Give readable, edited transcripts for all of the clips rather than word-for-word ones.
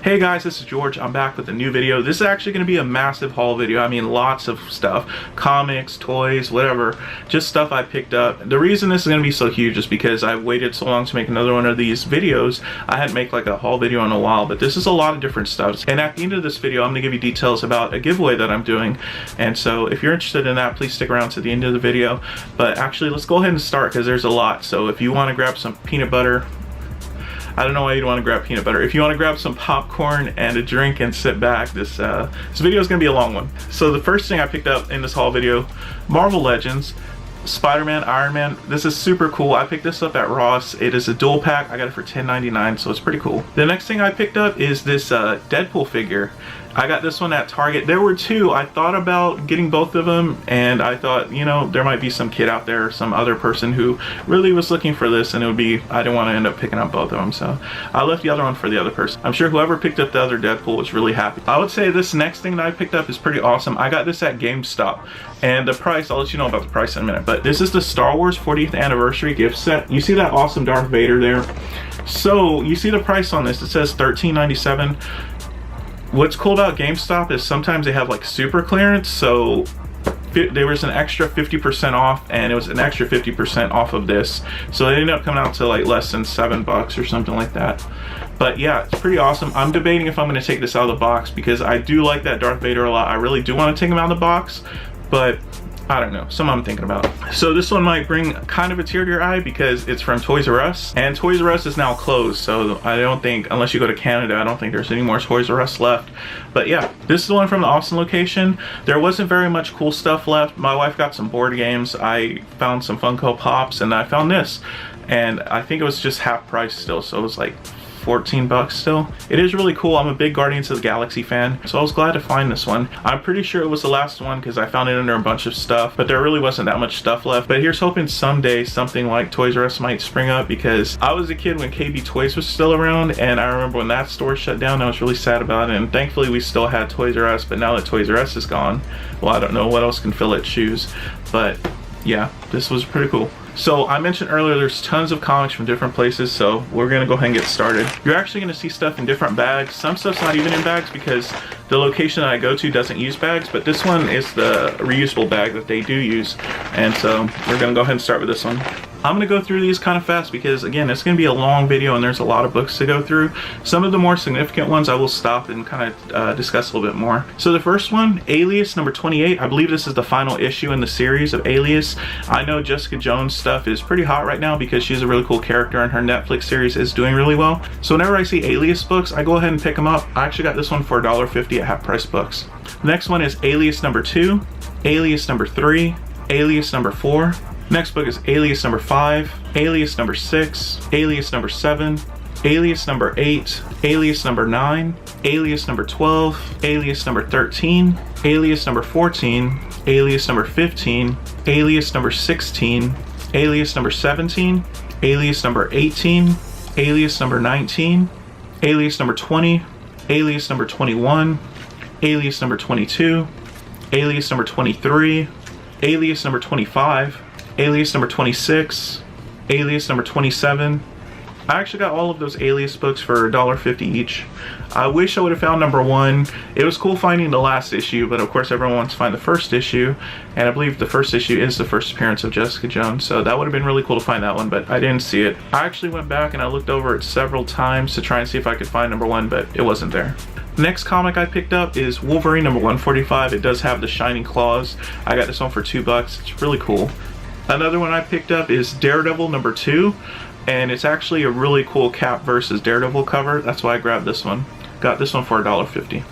Hey guys, this is George. I'm back with a new video. This is actually going to be a massive haul video. I mean, lots of stuff. Comics, toys, whatever. Just stuff I picked up. The reason this is going to be so huge is because I've waited so long to make another one of these videos. I hadn't made like a haul video in a while, but this is a lot of different stuff. And at the end of this video, I'm going to give you details about a giveaway that I'm doing. And so if you're interested in that, please stick around to the end of the video. But actually, let's go ahead and start because there's a lot. So if you want to grab some peanut butter, I don't know why you'd want to grab peanut butter. If you want to grab some popcorn and a drink and sit back, this video is going to be a long one. So the first thing I picked up in this haul video, Marvel Legends, Spider-Man, Iron Man. This is super cool. I picked this up at Ross. It is a dual pack. I got it for $10.99, so it's pretty cool. The next thing I picked up is this Deadpool figure. I got this one at Target. There were two. I thought about getting both of them, and I thought, you know, there might be some kid out there or some other person who really was looking for this, and it would be, I didn't want to end up picking up both of them, so I left the other one for the other person. I'm sure whoever picked up the other Deadpool was really happy. I would say this next thing that I picked up is pretty awesome. I got this at GameStop, and the price, I'll let you know about the price in a minute, but this is the Star Wars 40th anniversary gift set. You see that awesome Darth Vader there? So you see the price on this, it says $13.97. What's cool about GameStop is sometimes they have like super clearance, so there was an extra 50% off, and it was an extra 50% off of this, so it ended up coming out to like less than $7 or something like that. But yeah, it's pretty awesome. I'm debating if I'm going to take this out of the box because I do like that Darth Vader a lot. I really do want to take him out of the box, but I don't know, something I'm thinking about. So this one might bring kind of a tear to your eye because it's from Toys R Us, and Toys R Us is now closed, so I don't think, unless you go to Canada, I don't think there's any more Toys R Us left. But yeah, this is the one from the Austin location. There wasn't very much cool stuff left. My wife got some board games. I found some Funko Pops, and I found this, and I think it was just half price still, so it was like $14 still. It is really cool. I'm a big Guardians of the Galaxy fan, so I was glad to find this one. I'm pretty sure it was the last one because I found it under a bunch of stuff, but there really wasn't that much stuff left. But here's hoping someday something like Toys R Us might spring up, because I was a kid when KB Toys was still around, and I remember when that store shut down, I was really sad about it, and thankfully we still had Toys R Us. But now that Toys R Us is gone, well, I don't know what else can fill its shoes. But yeah, this was pretty cool. So I mentioned earlier there's tons of comics from different places, so we're gonna go ahead and get started. You're actually gonna see stuff in different bags. Some stuff's not even in bags because the location that I go to doesn't use bags, but this one is the reusable bag that they do use. And so we're gonna go ahead and start with this one. I'm gonna go through these kind of fast because again, it's gonna be a long video and there's a lot of books to go through. Some of the more significant ones I will stop and kind of discuss a little bit more. So the first one, Alias number 28. I believe this is the final issue in the series of Alias. I know Jessica Jones stuff is pretty hot right now because she's a really cool character and her Netflix series is doing really well. So whenever I see Alias books, I go ahead and pick them up. I actually got this one for $1.50 at Half Price Books. The next one is Alias number 2, Alias number 3, Alias number 4. Next book is Alias number 5, Alias number 6, Alias number 7, Alias number 8, Alias number 9, Alias number 12, Alias number 13, Alias number 14, Alias number 15, Alias number 16, Alias number 17, Alias number 18, Alias number 19, Alias number 20, Alias number 21, Alias number 22, Alias number 23, Alias number 25, Alias number 26, Alias number 27. I actually got all of those Alias books for $1.50 each. I wish I would have found number 1. It was cool finding the last issue, but of course everyone wants to find the first issue, and I believe the first issue is the first appearance of Jessica Jones, so that would have been really cool to find that one, but I didn't see it. I actually went back and I looked over it several times to try and see if I could find number 1, but it wasn't there. The next comic I picked up is Wolverine number 145. It does have the shining claws. I got this one for $2. It's really cool. Another one I picked up is Daredevil number 2, and it's actually a really cool Cap versus Daredevil cover. That's why I grabbed this one. Got this one for $1.50.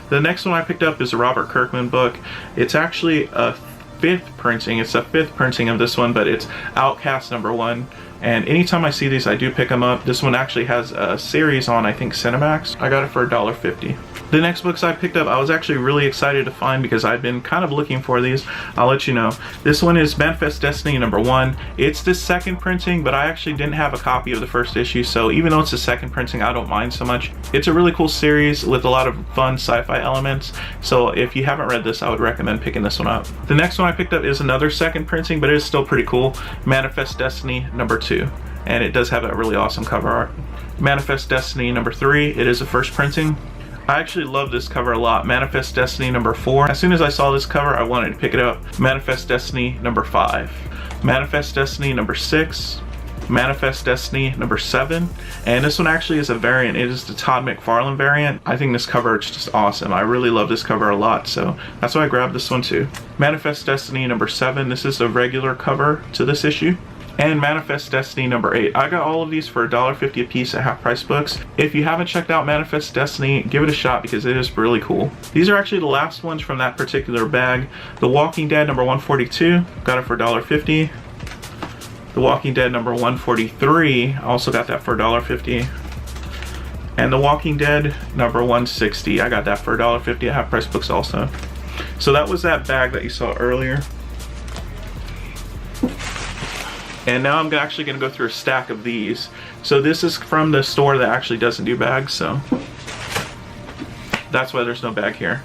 The next one I picked up is a Robert Kirkman book. It's actually a 5th printing. It's a 5th printing of this one, but it's Outcast number 1. And anytime I see these, I do pick them up. This one actually has a series on, I think, Cinemax. I got it for $1.50. The next books I picked up, I was actually really excited to find because I've been kind of looking for these. I'll let you know. This one is Manifest Destiny number 1. It's the 2nd printing, but I actually didn't have a copy of the first issue, so even though it's the 2nd printing, I don't mind so much. It's a really cool series with a lot of fun sci-fi elements, so if you haven't read this, I would recommend picking this one up. The next one I picked up is another 2nd printing, but it is still pretty cool. Manifest Destiny number 2. And it does have that really awesome cover art. Manifest Destiny number 3. It is a first printing. I actually love this cover a lot. Manifest Destiny number 4. As soon as I saw this cover, I wanted to pick it up. Manifest Destiny number 5. Manifest Destiny number 6. Manifest Destiny number 7. And this one actually is a variant. It is the Todd McFarlane variant. I think this cover is just awesome. I really love this cover a lot, so that's why I grabbed this one too. Manifest Destiny number 7. This is the regular cover to this issue. And Manifest Destiny number 8. I got all of these for $1.50 a piece at half price books. If you haven't checked out Manifest Destiny, give it a shot because it is really cool. These are actually the last ones from that particular bag. The Walking Dead number 142, got it for $1.50. The Walking Dead number 143, I also got that for $1.50. And The Walking Dead number 160, I got that for $1.50 at half price books also. So that was that bag that you saw earlier. And now I'm actually going to go through a stack of these. So this is from the store that actually doesn't do bags, so that's why there's no bag here.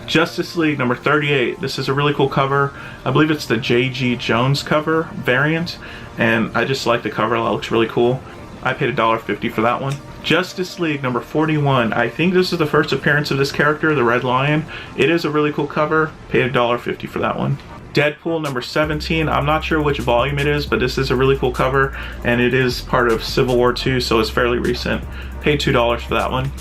Justice League number 38. This is a really cool cover. I believe it's the J.G. Jones cover variant, and I just like the cover. It looks really cool. I paid $1.50 for that one. Justice League number 41. I think this is the first appearance of this character, the Red Lion. It is a really cool cover. Paid $1.50 for that one. Deadpool number 17. I'm not sure which volume it is, but this is a really cool cover, and it is part of Civil War II, so it's fairly recent. Paid $2 for that one.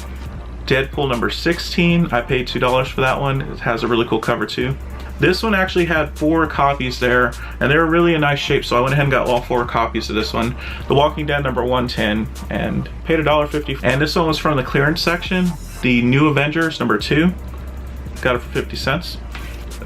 Deadpool number 16. I paid $2 for that one. It has a really cool cover too. This one actually had 4 copies there, and they were really in nice shape, so I went ahead and got all 4 copies of this one. The Walking Dead number 110, and paid $1.50. And this one was from the clearance section. The New Avengers number 2. Got it for 50 cents.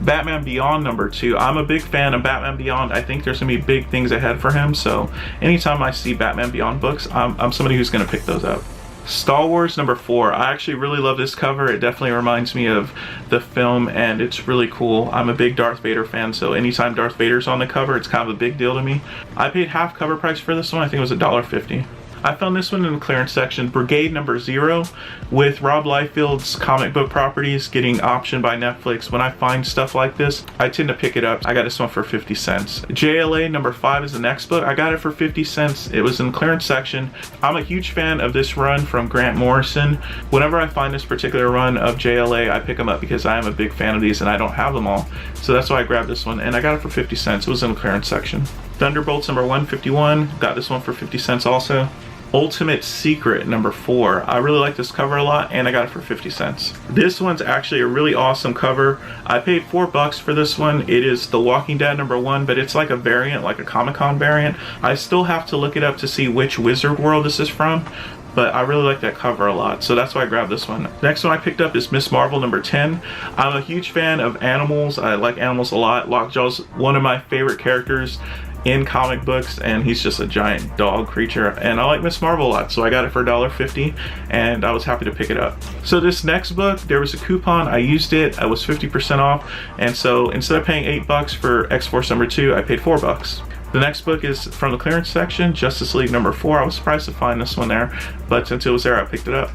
Batman Beyond number 2. I'm a big fan of Batman Beyond. I think there's gonna be big things ahead for him, so anytime I see Batman Beyond books, I'm somebody who's gonna pick those up. Star Wars number 4. I actually really love this cover. It definitely reminds me of the film, and it's really cool. I'm a big Darth Vader fan, so anytime Darth Vader's on the cover, it's kind of a big deal to me. I paid half cover price for this one. I think it was $1.50. I found this one in the clearance section, Brigade number 0, with Rob Liefeld's comic book properties getting optioned by Netflix. When I find stuff like this, I tend to pick it up. I got this one for 50 cents. JLA number 5 is the next book. I got it for 50 cents. It was in the clearance section. I'm a huge fan of this run from Grant Morrison. Whenever I find this particular run of JLA, I pick them up because I am a big fan of these and I don't have them all. So that's why I grabbed this one, and I got it for 50 cents. It was in the clearance section. Thunderbolts number 151. Got this one for 50 cents also. Ultimate Secret number 4. I really like this cover a lot, and I got it for 50 cents. This one's actually a really awesome cover. I paid $4 for this one. It is The Walking Dead number 1, but it's like a variant, like a Comic-Con variant. I still have to look it up to see which Wizard World this is from, but I really like that cover a lot, so that's why I grabbed this one. Next one I picked up is Miss Marvel number 10. I'm a huge fan of animals. I like animals a lot. Lockjaw's one of my favorite characters in comic books, and he's just a giant dog creature, and I like Miss Marvel a lot, so I got it for $1.50, and I was happy to pick it up. So this next book, there was a coupon. I used it. I was 50% off, and so instead of paying $8 for X-Force number 2, I paid $4. The next book is from the clearance section, Justice League number 4. I was surprised to find this one there, but since it was there, I picked it up.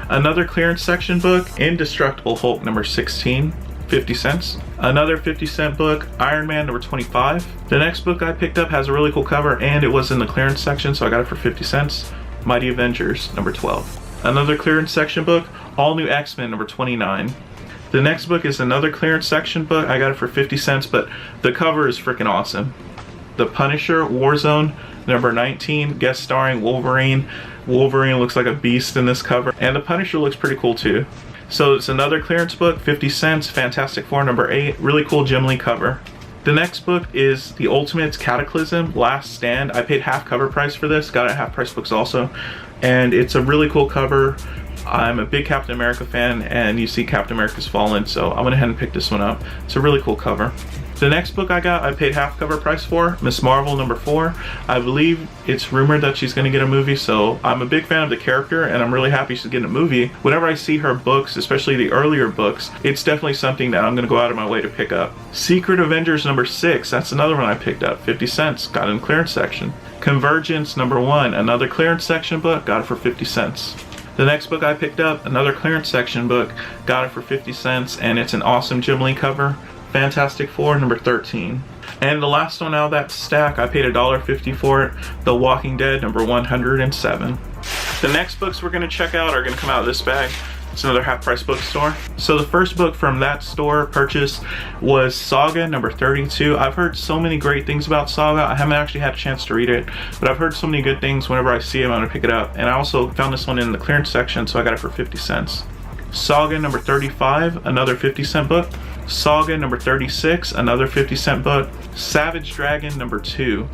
Another clearance section book, Indestructible Hulk number 16. 50 cents. Another 50-cent book, Iron Man number 25. The next book I picked up has a really cool cover, and it was in the clearance section, so I got it for 50 cents. Mighty Avengers number 12. Another clearance section book, All New X-Men number 29. The next book is another clearance section book. I got it for 50 cents, but the cover is freaking awesome. The Punisher Warzone number 19, guest starring Wolverine. Wolverine looks like a beast in this cover, and the Punisher looks pretty cool too. So it's another clearance book, 50 cents, Fantastic Four number 8, really cool Jim Lee cover. The next book is The Ultimate Cataclysm, Last Stand. I paid half cover price for this, got it at half price books also, and it's a really cool cover. I'm a big Captain America fan, and you see Captain America's Fallen, so I went ahead and picked this one up. It's a really cool cover. The next book I got, I paid half cover price for, Miss Marvel number 4. I believe it's rumored that she's going to get a movie, so I'm a big fan of the character, and I'm really happy she's getting a movie. Whenever I see her books, especially the earlier books, it's definitely something that I'm going to go out of my way to pick up. Secret Avengers number 6, that's another one I picked up, 50 cents, got it in the clearance section. Convergence number 1, another clearance section book, got it for 50 cents. The next book I picked up, another clearance section book, got it for 50 cents, and it's an awesome Jim Lee cover. Fantastic Four number 13. And the last one out of that stack, I paid $1.50 for it, The Walking Dead number 107. The next books we're going to check out are going to come out of this bag. It's another Half Price bookstore. So the first book from that store purchase was Saga number 32. I've heard so many great things about Saga. I haven't actually had a chance to read it, but I've heard so many good things. Whenever I see it, I'm going to pick it up. And I also found this one in the clearance section, so I got it for 50 cents. Saga number 35, another 50-cent book. Saga number 36, another 50-cent book. Savage Dragon number 2.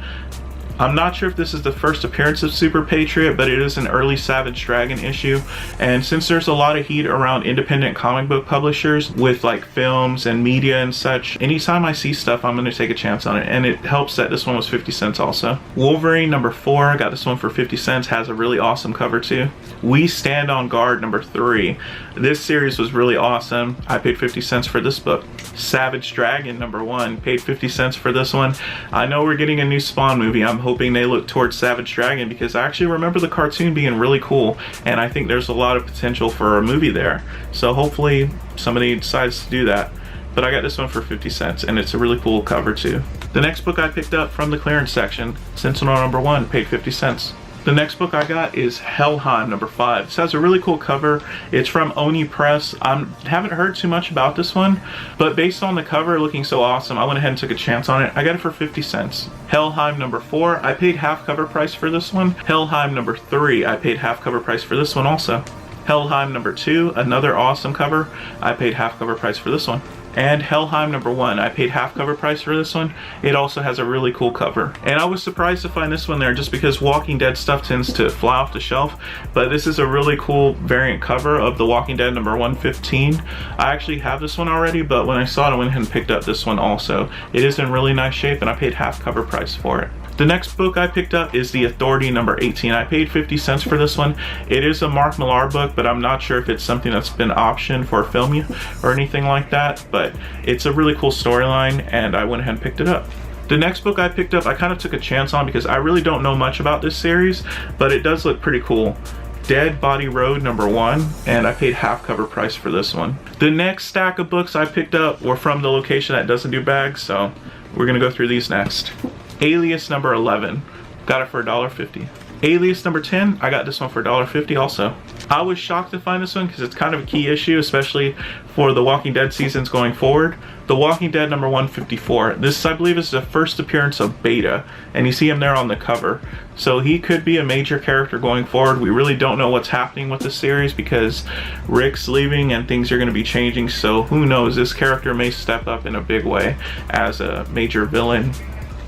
I'm not sure if this is the first appearance of Super Patriot, but it is an early Savage Dragon issue. And since there's a lot of heat around independent comic book publishers with like films and media and such, anytime I see stuff, I'm going to take a chance on it. And it helps that this one was 50 cents also. Wolverine number 4, I got this one for 50 cents, has a really awesome cover too. We Stand on Guard number 3. This series was really awesome. I paid 50 cents for this book. Savage Dragon number 1, paid 50 cents for this one. I know we're getting a new Spawn movie. I'm hoping they look towards Savage Dragon because I actually remember the cartoon being really cool, and I think there's a lot of potential for a movie there. So hopefully somebody decides to do that. But I got this one for 50 cents, and it's a really cool cover too. The next book I picked up from the clearance section, Sentinel number 1, paid 50 cents. The next book I got is Helheim number 5. This has a really cool cover. It's from Oni Press. I haven't heard too much about this one, but based on the cover looking so awesome, I went ahead and took a chance on it. I got it for 50 cents. Helheim number 4, I paid half cover price for this one. Helheim number 3, I paid half cover price for this one also. Helheim number 2, another awesome cover. I paid half cover price for this one. And Helheim number 1, I paid half cover price for this one. It also has a really cool cover. And I was surprised to find this one there just because Walking Dead stuff tends to fly off the shelf. But this is a really cool variant cover of The Walking Dead number 115. I actually have this one already, but when I saw it, I went ahead and picked up this one also. It is in really nice shape, and I paid half cover price for it. The next book I picked up is The Authority number 18. I paid 50 cents for this one. It is a Mark Millar book, but I'm not sure if it's something that's been optioned for a film or anything like that, but it's a really cool storyline, and I went ahead and picked it up. The next book I picked up, I kind of took a chance on because I really don't know much about this series, but it does look pretty cool. Dead Body Road number 1, and I paid half cover price for this one. The next stack of books I picked up were from the location that doesn't do bags, so we're gonna go through these next. Alias number 11, got it for $1.50. Alias number 10, I got this one for $1.50 also. I was shocked to find this one because it's kind of a key issue, especially for the Walking Dead seasons going forward. The Walking Dead number 154. This, I believe, is the first appearance of Beta, and you see him there on the cover. So he could be a major character going forward. We really don't know what's happening with the series because Rick's leaving and things are going to be changing. So who knows, this character may step up in a big way as a major villain.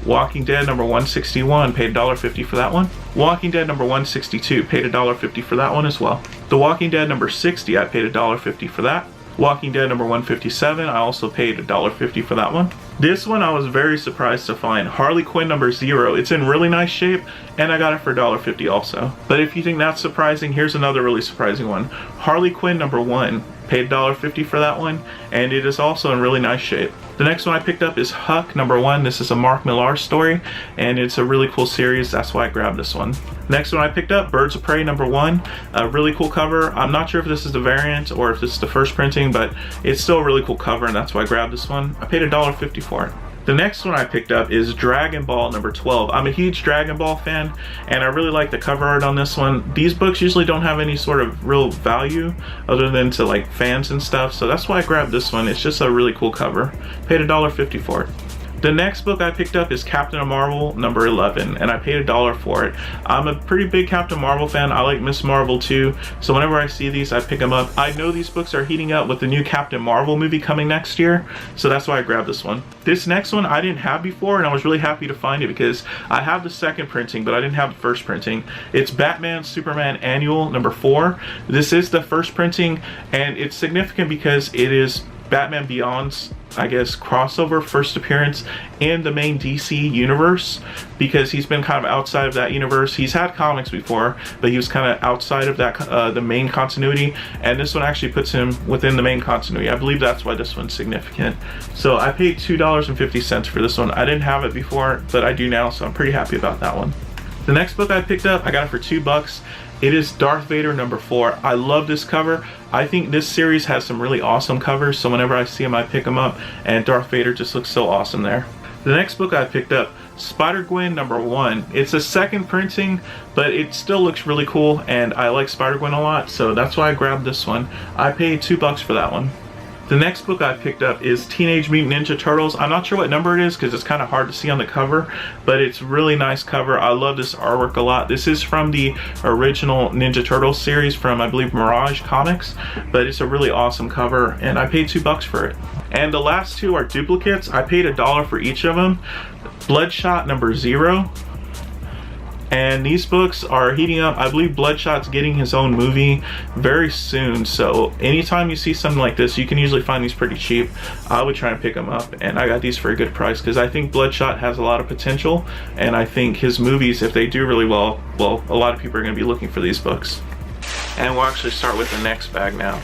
Walking Dead number 161, paid $1.50 for that one. Walking Dead number 162, paid $1.50 for that one as well. The Walking Dead number 60, I paid $1.50 for that. Walking Dead number 157, I also paid $1.50 for that one. This one I was very surprised to find. Harley Quinn number 0. It's in really nice shape, and I got it for $1.50 also. But if you think that's surprising, here's another really surprising one. Harley Quinn number 1, paid $1.50 for that one, and it is also in really nice shape. The next one I picked up is Huck number 1. This is a Mark Millar story, and it's a really cool series. That's why I grabbed this one. Next one I picked up, Birds of Prey number 1. A really cool cover. I'm not sure if this is the variant or if this is the first printing, but it's still a really cool cover, and that's why I grabbed this one. I paid $1.50 for it. The next one I picked up is Dragon Ball number 12. I'm a huge Dragon Ball fan, and I really like the cover art on this one. These books usually don't have any sort of real value other than to like fans and stuff, so that's why I grabbed this one. It's just a really cool cover. Paid $1.50 for it. The next book I picked up is Captain Marvel number 11, and I paid $1 for it. I'm a pretty big Captain Marvel fan. I like Miss Marvel too, so whenever I see these, I pick them up. I know these books are heating up with the new Captain Marvel movie coming next year, so that's why I grabbed this one. This next one I didn't have before, and I was really happy to find it because I have the second printing, but I didn't have the first printing. It's Batman Superman Annual number 4. This is the first printing, and it's significant because it is Batman Beyond's, I guess, crossover first appearance in the main DC universe, because he's been kind of outside of that universe. He's had comics before, but he was kind of outside of that the main continuity, and this one actually puts him within the main continuity. I believe that's why this one's significant. So I paid $2.50 for this one. I didn't have it before, but I do now, so I'm pretty happy about that one. The next book I picked up, I got it for $2. It is Darth Vader number 4. I love this cover. I think this series has some really awesome covers, so whenever I see them, I pick them up, and Darth Vader just looks so awesome there. The next book I picked up, Spider-Gwen #1. It's a second printing, but it still looks really cool, and I like Spider-Gwen a lot, so that's why I grabbed this one. I paid $2 for that one. The next book I picked up is Teenage Mutant Ninja Turtles. I'm not sure what number it is because it's kind of hard to see on the cover, but it's really nice cover. I love this artwork a lot. This is from the original Ninja Turtles series from, I believe, Mirage Comics, but it's a really awesome cover, and I paid $2 for it. And the last two are duplicates. I paid $1 for each of them. Bloodshot #0. And these books are heating up. I believe Bloodshot's getting his own movie very soon. So anytime you see something like this, you can usually find these pretty cheap. I would try and pick them up. And I got these for a good price because I think Bloodshot has a lot of potential. And I think his movies, if they do really well, a lot of people are going to be looking for these books. And we'll actually start with the next bag now.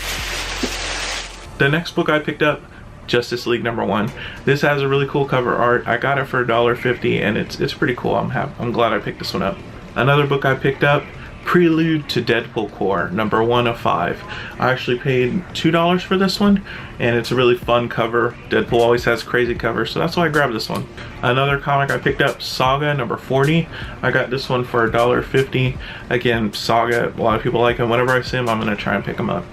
The next book I picked up, Justice League #1. This has a really cool cover art. I got it for $1.50 and it's pretty cool. I'm glad I picked this one up. Another book I picked up, Prelude to Deadpool Corps, #1 of 5. I actually paid $2 for this one, and it's a really fun cover. Deadpool always has crazy covers, so that's why I grabbed this one. Another comic I picked up, Saga #40. I got this one for $1.50. Again, Saga, a lot of people like him. Whenever I see him, I'm gonna try and pick him up.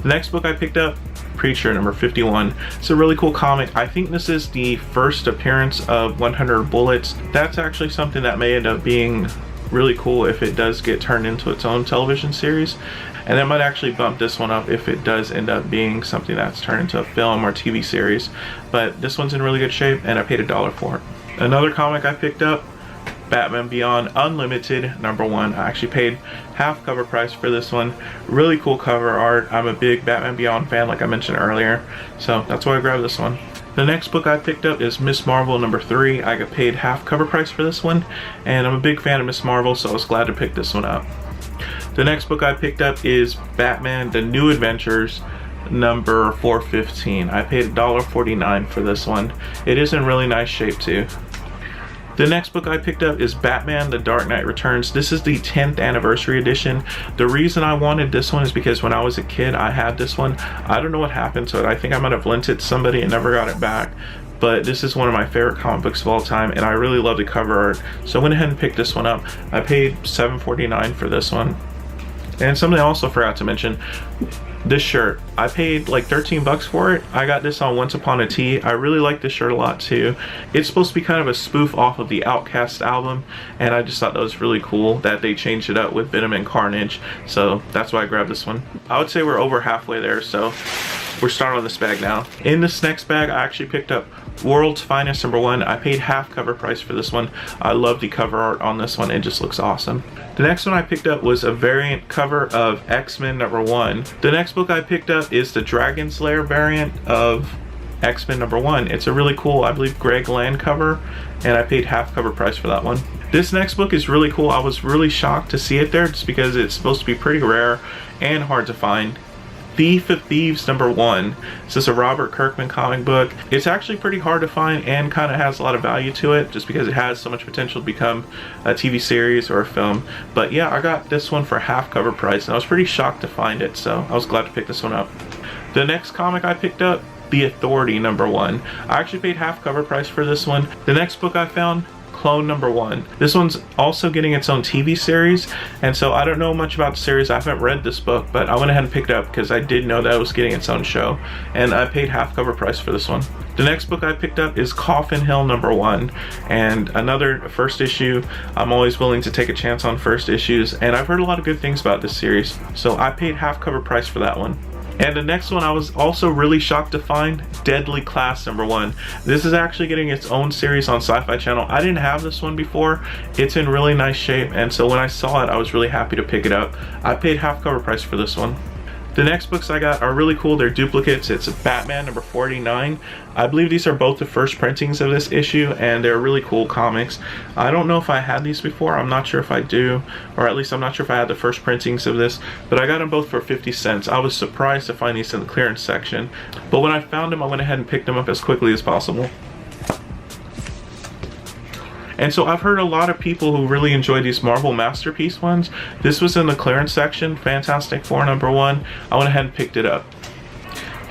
The next book I picked up, Preacher #51. It's a really cool comic. I think this is the first appearance of 100 Bullets. That's actually something that may end up being really cool if it does get turned into its own television series. And that might actually bump this one up if it does end up being something that's turned into a film or TV series. But this one's in really good shape and I paid $1 for it. Another comic I picked up, Batman Beyond Unlimited #1. I actually paid half cover price for this one. Really cool cover art. I'm a big Batman Beyond fan, like I mentioned earlier, so that's why I grabbed this one. The next book I picked up is Miss Marvel #3. I got paid half cover price for this one, and I'm a big fan of Miss Marvel, so I was glad to pick this one up. The next book I picked up is Batman The New Adventures #415. I paid $1.49 for this one. It is in really nice shape too. The next book I picked up is Batman The Dark Knight Returns. This is the 10th anniversary edition. The reason I wanted this one is because when I was a kid, I had this one. I don't know what happened to it. I think I might have lent it to somebody and never got it back. But this is one of my favorite comic books of all time, and I really love the cover art. So I went ahead and picked this one up. I paid $7.49 for this one. And something I also forgot to mention, this shirt. I paid like 13 bucks for it. I got this on Once Upon a Tea. I really like this shirt a lot too. It's supposed to be kind of a spoof off of the Outcast album, and I just thought that was really cool that they changed it up with Venom and Carnage. So that's why I grabbed this one. I would say we're over halfway there, so we're starting on this bag now. In this next bag, I actually picked up World's Finest #1. I paid half cover price for this one. I love the cover art on this one. It just looks awesome. The next one I picked up was a variant cover of X-Men #1. The next book I picked up is the Dragon Slayer variant of X-Men #1. It's a really cool, I believe, Greg Land cover, and I paid half cover price for that one. This next book is really cool. I was really shocked to see it there just because it's supposed to be pretty rare and hard to find. Thief of Thieves #1. This is a Robert Kirkman comic book. It's actually pretty hard to find and kind of has a lot of value to it just because it has so much potential to become a TV series or a film. But yeah, I got this one for half cover price and I was pretty shocked to find it, so I was glad to pick this one up. The next comic I picked up, The Authority #1. I actually paid half cover price for this one. The next book I found, Clone #1. This one's also getting its own TV series, and so I don't know much about the series. I haven't read this book, but I went ahead and picked it up because I did know that it was getting its own show, and I paid half cover price for this one. The next book I picked up is Coffin Hill #1, and another first issue. I'm always willing to take a chance on first issues, and I've heard a lot of good things about this series, so I paid half cover price for that one. And the next one I was also really shocked to find, Deadly Class #1. This is actually getting its own series on Sci-Fi Channel. I didn't have this one before. It's in really nice shape, and so when I saw it, I was really happy to pick it up. I paid half cover price for this one. The next books I got are really cool. They're duplicates. It's Batman #49. I believe these are both the first printings of this issue, and they're really cool comics. I don't know if I had these before. I'm not sure if I do, or at least I'm not sure if I had the first printings of this, but I got them both for 50 cents. I was surprised to find these in the clearance section, but when I found them, I went ahead and picked them up as quickly as possible. And so I've heard a lot of people who really enjoy these Marvel Masterpiece ones. This was in the clearance section, Fantastic Four #1. I went ahead and picked it up.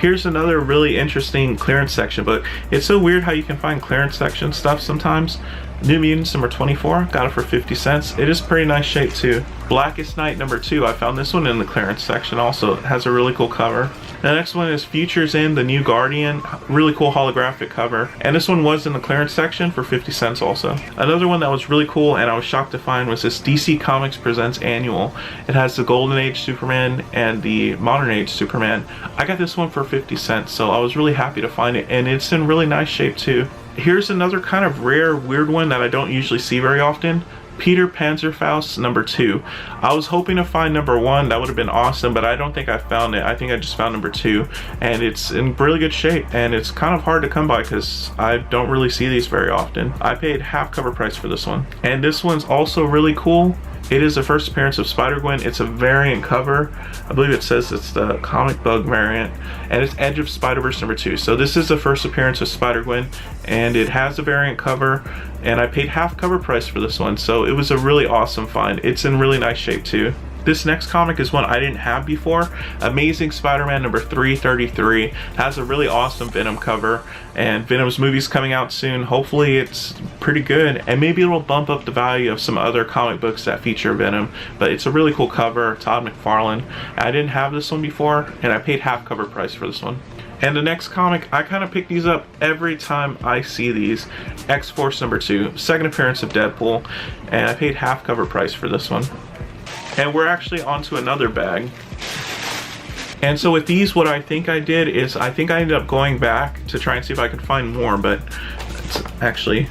Here's another really interesting clearance section book. It's so weird how you can find clearance section stuff sometimes. New Mutants number 24, got it for 50 cents. It is pretty nice shape too. Blackest Night number 2, I found this one in the clearance section also. It has a really cool cover. The next one is Futures In, the New Guardian. Really cool holographic cover. And this one was in the clearance section for 50 cents also. Another one that was really cool and I was shocked to find was this DC Comics Presents Annual. It has the Golden Age Superman and the Modern Age Superman. I got this one for 50 cents, so I was really happy to find it. And it's in really nice shape too. Here's another kind of rare, weird one that I don't usually see very often. Peter Panzerfaust number 2. I was hoping to find number 1, that would have been awesome, but I don't think I found it. I think I just found number 2, and it's in really good shape, and it's kind of hard to come by because I don't really see these very often. I paid half cover price for this one. And this one's also really cool. It is the first appearance of Spider-Gwen. It's a variant cover. I believe it says it's the comic bug variant. And it's Edge of Spider-Verse number 2. So this is the first appearance of Spider-Gwen. And it has a variant cover. And I paid half cover price for this one. So it was a really awesome find. It's in really nice shape too. This next comic is one I didn't have before. Amazing Spider-Man number 333. Has a really awesome Venom cover, and Venom's movie's coming out soon. Hopefully it's pretty good, and maybe it'll bump up the value of some other comic books that feature Venom. But it's a really cool cover, Todd McFarlane. I didn't have this one before, and I paid half cover price for this one. And the next comic, I kind of pick these up every time I see these. X-Force number 2, second appearance of Deadpool, and I paid half cover price for this one. And we're actually onto another bag. And so with these, what I think I did is I think I ended up going back to try and see if I could find more, but it's actually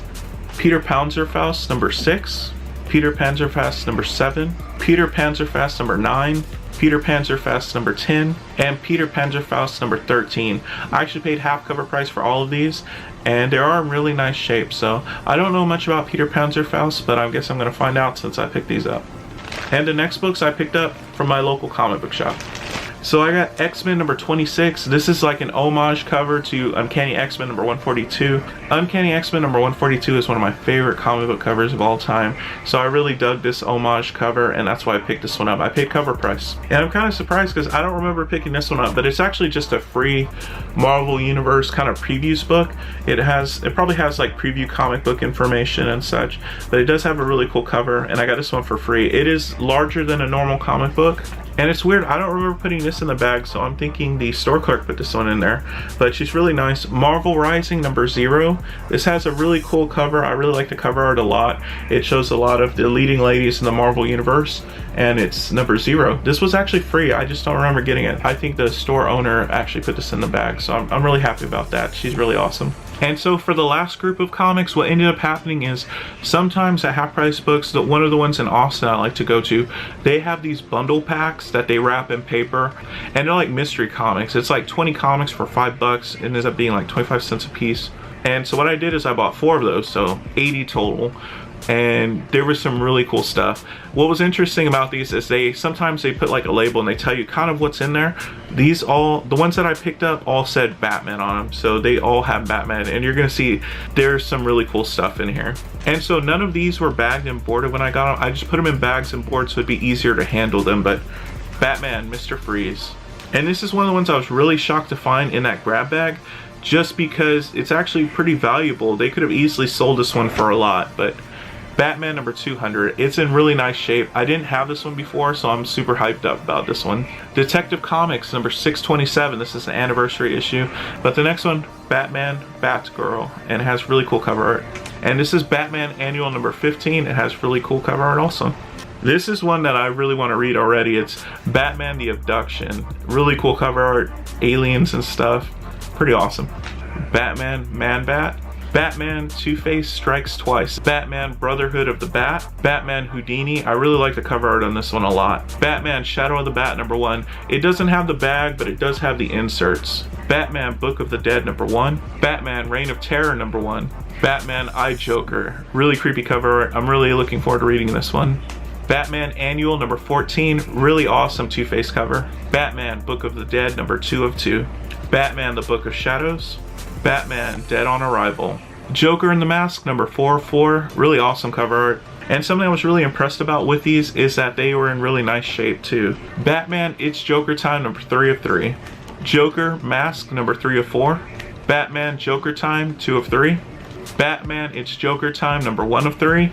Peter Panzerfaust number 6, Peter Panzerfaust number 7, Peter Panzerfaust number 9, Peter Panzerfaust number 10, and Peter Panzerfaust number 13. I actually paid half cover price for all of these, and they are in really nice shape. So I don't know much about Peter Panzerfaust, but I guess I'm going to find out since I picked these up. And the next books I picked up from my local comic book shop. So I got X-Men number 26. This is like an homage cover to Uncanny X-Men number 142. Uncanny X-Men number 142 is one of my favorite comic book covers of all time. So I really dug this homage cover, and that's why I picked this one up. I paid cover price. And I'm kind of surprised because I don't remember picking this one up, but it's actually just a free Marvel Universe kind of previews book. It probably has like preview comic book information and such, but it does have a really cool cover, and I got this one for free. It is larger than a normal comic book. And it's weird, I don't remember putting this in the bag, so I'm thinking the store clerk put this one in there. But she's really nice. Marvel Rising number 0. This has a really cool cover. I really like the cover art a lot. It shows a lot of the leading ladies in the Marvel Universe, and it's number 0. This was actually free, I just don't remember getting it. I think the store owner actually put this in the bag, so I'm really happy about that. She's really awesome. And so for the last group of comics, what ended up happening is sometimes at half price books, one of the ones in Austin I like to go to, they have these bundle packs that they wrap in paper, and they're like mystery comics. It's like 20 comics for $5. It ends up being like 25 cents a piece. And so what I did is I bought 4 of those, so 80 total. And there was some really cool stuff. What was interesting about these is sometimes they put like a label and they tell you kind of what's in there. The ones that I picked up all said Batman on them, so they all have Batman, and you're gonna see there's some really cool stuff in here. And so none of these were bagged and boarded when I got them. I just put them in bags and boards so it'd be easier to handle them. But Batman, Mr. Freeze. And this is one of the ones I was really shocked to find in that grab bag, just because it's actually pretty valuable. They could have easily sold this one for a lot, but Batman number 200. It's in really nice shape. I didn't have this one before, so I'm super hyped up about this one. Detective Comics number 627. This is an anniversary issue. But the next one, Batman, Batgirl, and it has really cool cover art. And this is Batman Annual number 15. It has really cool cover art also. This is one that I really want to read already. It's Batman the Abduction. Really cool cover art, aliens and stuff. Pretty awesome. Batman Man-Bat. Batman Two-Face Strikes Twice. Batman Brotherhood of the Bat. Batman Houdini. I really like the cover art on this one a lot. Batman Shadow of the Bat number 1. It doesn't have the bag, but it does have the inserts. Batman Book of the Dead number 1. Batman Reign of Terror number 1. Batman I Joker. Really creepy cover art. I'm really looking forward to reading this one. Batman Annual number 14. Really awesome Two-Face cover. Batman Book of the Dead number 2 of 2. Batman the Book of Shadows. Batman Dead on Arrival. Joker in the Mask number 404. Really awesome cover art. And something I was really impressed about with these is that they were in really nice shape too. Batman It's Joker Time number 3 of 3. Joker Mask, number 3 of 4. Batman Joker Time, 2 of 3. Batman It's Joker Time, number 1 of 3.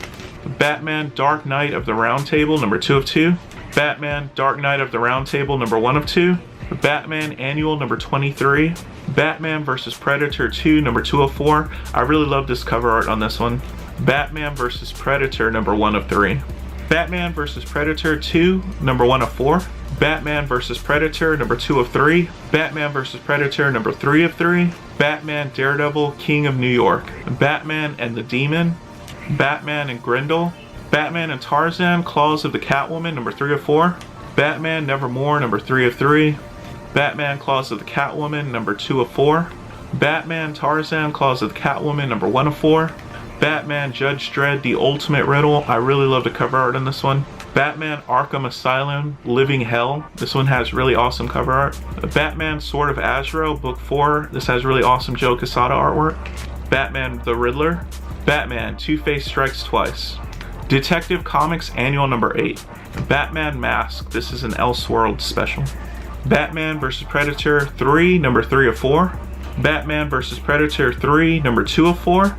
Batman Dark Knight of the Round Table, number 2 of 2. Batman Dark Knight of the Round Table, number 1 of 2. Batman Annual, number 23. Batman vs. Predator 2, number 2 of 4. I really love this cover art on this one. Batman vs. Predator, number 1 of 3. Batman vs. Predator 2, number 1 of 4. Batman vs. Predator, number 2 of 3. Batman vs. Predator, number 3 of 3. Batman Daredevil, King of New York. Batman and the Demon. Batman and Grendel. Batman and Tarzan, Claws of the Catwoman, number 3 of 4. Batman Nevermore, number 3 of 3. Batman Claws of the Catwoman, number 2 of 4. Batman Tarzan, Claws of the Catwoman, number 1 of 4. Batman Judge Dredd, The Ultimate Riddle. I really love the cover art on this one. Batman Arkham Asylum, Living Hell. This one has really awesome cover art. Batman Sword of Azrael, book 4. This has really awesome Joe Quesada artwork. Batman the Riddler. Batman Two-Face Strikes Twice. Detective Comics Annual number 8. Batman Mask. This is an Elseworld special. Batman vs. Predator 3, number 3 of 4. Batman vs. Predator 3, number 2 of 4.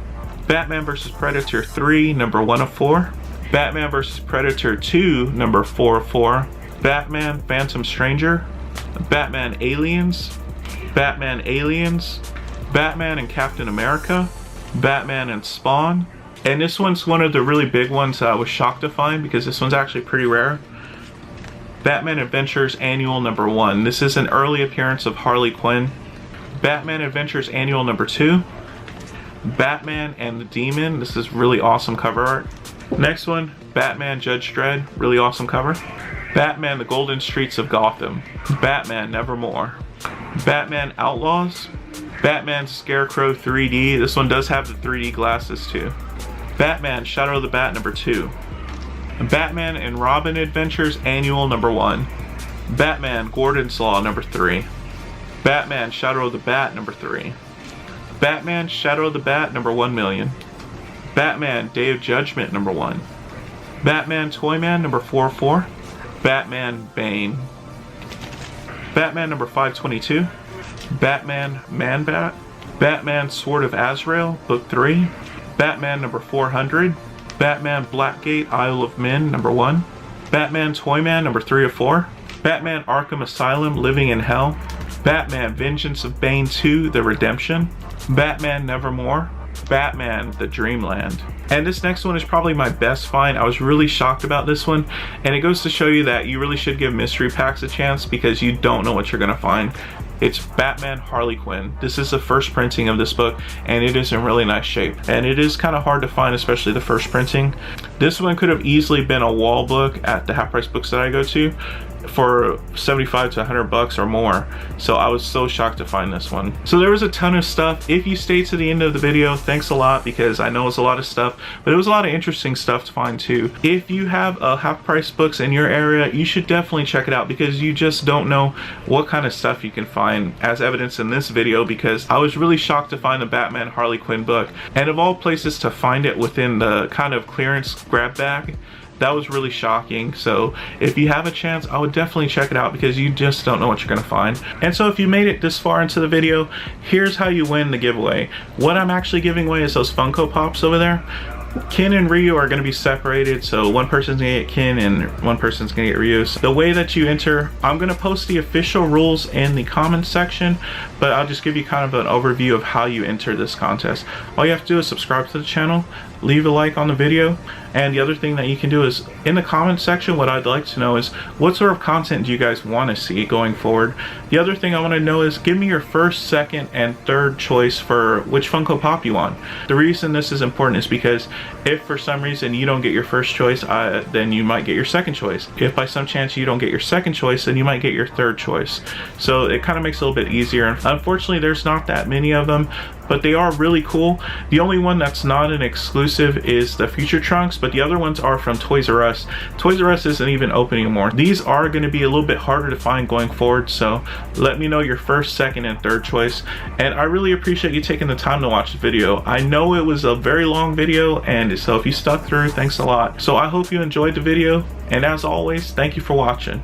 Batman vs. Predator 3, number 1 of 4. Batman vs. Predator 2, number 4 of 4. Batman Phantom Stranger. Batman Aliens. Batman Aliens. Batman and Captain America. Batman and Spawn. And this one's one of the really big ones that I was shocked to find because this one's actually pretty rare. Batman Adventures Annual number 1. This is an early appearance of Harley Quinn. Batman Adventures Annual number 2. Batman and the Demon. This is really awesome cover art. Next one, Batman Judge Dredd. Really awesome cover. Batman The Golden Streets of Gotham. Batman Nevermore. Batman Outlaws. Batman Scarecrow 3D. This one does have the 3D glasses too. Batman Shadow of the Bat number 2. Batman and Robin Adventures Annual number 1. Batman Gordon's Law number 3. Batman Shadow of the Bat number 3. Batman Shadow of the Bat number 1,000,000. Batman Day of Judgment number 1. Batman Toyman number 4/4. Batman Bane. Batman number 522. Batman Man-Bat. Batman Sword of Azrael book 3. Batman number 400. Batman Blackgate Isle of Men number 1. Batman Toyman number 3 of 4. Batman Arkham Asylum Living in Hell. Batman Vengeance of Bane 2 The Redemption. Batman Nevermore. Batman The Dreamland. And this next one is probably my best find. I was really shocked about this one, and it goes to show you that you really should give mystery packs a chance because you don't know what you're gonna find. It's Batman Harley Quinn. This is the first printing of this book, and it is in really nice shape. And it is kind of hard to find, especially the first printing. This one could have easily been a wall book at the half price books that I go to for 75 to 100 bucks or more. So I was so shocked to find this one. So there was a ton of stuff. If you stayed to the end of the video, thanks a lot, because I know it's a lot of stuff, but it was a lot of interesting stuff to find too. If you have half price books in your area, you should definitely check it out because you just don't know what kind of stuff you can find, as evidenced in this video, because I was really shocked to find the Batman Harley Quinn book, and of all places to find it within the kind of clearance grab bag. That was really shocking. So if you have a chance, I would definitely check it out because you just don't know what you're gonna find. And so if you made it this far into the video, here's how you win the giveaway. What I'm actually giving away is those Funko Pops over there. Ken and Ryu are going to be separated, so one person's going to get Ken and one person's going to get Ryu. So the way that you enter, I'm going to post the official rules in the comments section, but I'll just give you kind of an overview of how you enter this contest. All you have to do is subscribe to the channel, leave a like on the video, and the other thing that you can do is in the comments section, what I'd like to know is what sort of content do you guys want to see going forward. The other thing I want to know is give me your first, second, and third choice for which Funko Pop you want. The reason this is important is because if for some reason you don't get your first choice, then you might get your second choice. If by some chance you don't get your second choice, then you might get your third choice. So it kind of makes it a little bit easier. Unfortunately, there's not that many of them, but they are really cool. The only one that's not an exclusive is the Future Trunks, but the other ones are from Toys R Us. Toys R Us isn't even open anymore. These are going to be a little bit harder to find going forward, so let me know your first, second, and third choice. And I really appreciate you taking the time to watch the video. I know it was a very long video, and so if you stuck through, thanks a lot. So I hope you enjoyed the video, and as always, thank you for watching.